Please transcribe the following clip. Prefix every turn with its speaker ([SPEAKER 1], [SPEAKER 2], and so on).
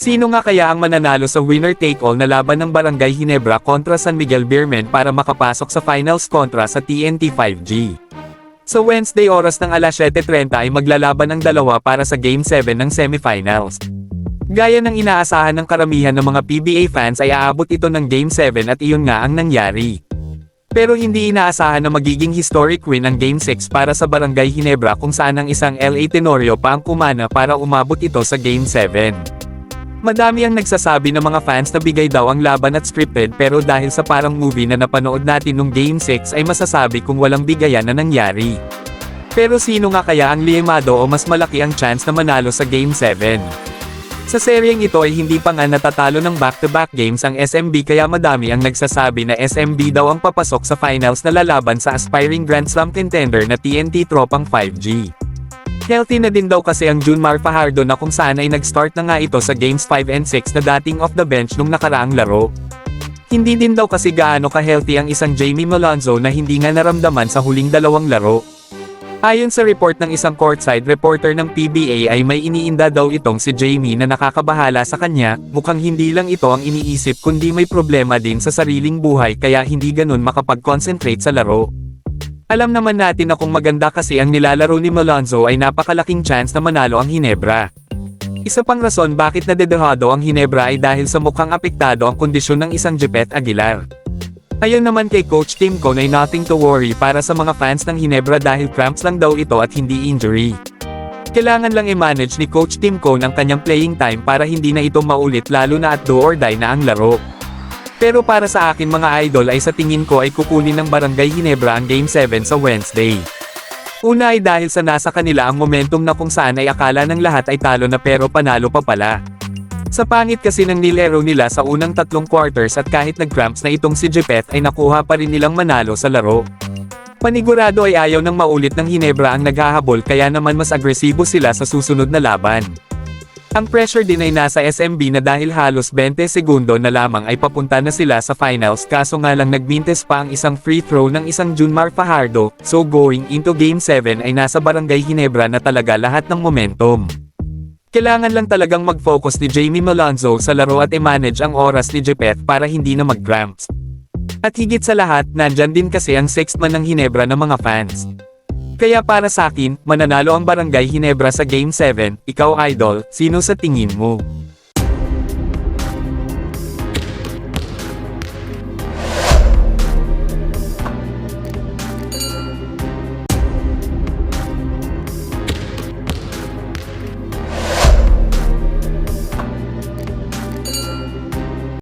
[SPEAKER 1] Sino nga kaya ang mananalo sa winner-take-all na laban ng Barangay Ginebra kontra San Miguel Beermen para makapasok sa finals kontra sa TNT 5G? Sa Wednesday oras ng alas 7:30 ay maglalaban ang dalawa para sa Game 7 ng semifinals. Gaya ng inaasahan ng karamihan ng mga PBA fans ay aabot ito ng Game 7 at iyon nga ang nangyari. Pero hindi inaasahan na magiging historic win ang Game 6 para sa Barangay Ginebra kung saan ang isang LA Tenorio pa ang kumana para umabot ito sa Game 7. Madami ang nagsasabi ng mga fans na bigay daw ang laban at scripted pero dahil sa parang movie na napanood natin nung Game 6 ay masasabi kung walang bigayan na nangyari. Pero sino nga kaya ang liyemado o mas malaki ang chance na manalo sa Game 7? Sa seryeng ito ay hindi pa nga natatalo ng back-to-back games ang SMB kaya madami ang nagsasabi na SMB daw ang papasok sa finals na lalaban sa aspiring Grand Slam contender na TNT Tropang 5G. Healthy na din daw kasi ang Junmar Fajardo na kung saan ay nag-start na nga ito sa Games 5 and 6 na dating off the bench nung nakaraang laro. Hindi din daw kasi gaano ka-healthy ang isang Jamie Malonzo na hindi nga naramdaman sa huling dalawang laro. Ayon sa report ng isang courtside reporter ng PBA ay may iniinda daw itong si Jamie na nakakabahala sa kanya, mukhang hindi lang ito ang iniisip kundi may problema din sa sariling buhay kaya hindi ganun makapag-concentrate sa laro. Alam naman natin na kung maganda kasi ang nilalaro ni Malonzo ay napakalaking chance na manalo ang Ginebra. Isa pang rason bakit nadedehado ang Ginebra ay dahil sa mukhang apektado ang kondisyon ng isang Jepet Aguilar. Ayon naman kay Coach Tim Cone ay nothing to worry para sa mga fans ng Ginebra dahil cramps lang daw ito at hindi injury. Kailangan lang i-manage ni Coach Tim Cone ang kanyang playing time para hindi na ito maulit lalo na at do or die na ang laro. Pero para sa akin mga idol ay sa tingin ko ay kukunin ng Barangay Ginebra ang Game 7 sa Wednesday. Una ay dahil sa nasa kanila ang momentum na kung saan ay akala ng lahat ay talo na pero panalo pa pala. Sa pangit kasi ng nilero nila sa unang 3 quarters at kahit nag-cramps na itong si Jepet ay nakuha pa rin nilang manalo sa laro. Panigurado ay ayaw ng maulit ng Ginebra ang naghahabol kaya naman mas agresibo sila sa susunod na laban. Ang pressure din ay nasa SMB na dahil halos 20 segundo na lamang ay papunta na sila sa finals kaso nga lang nagmintes pa ang isang free throw ng isang Junmar Fajardo, so going into Game 7 ay nasa Barangay Ginebra na talaga lahat ng momentum. Kailangan lang talagang mag-focus ni Jamie Malonzo sa laro at i-manage ang oras ni Jepet para hindi na mag-cramps. At higit sa lahat, nandyan din kasi ang sixth man ng Ginebra ng mga fans. Kaya para sa akin, mananalo ang Barangay Ginebra sa Game 7, ikaw idol, sino sa tingin mo?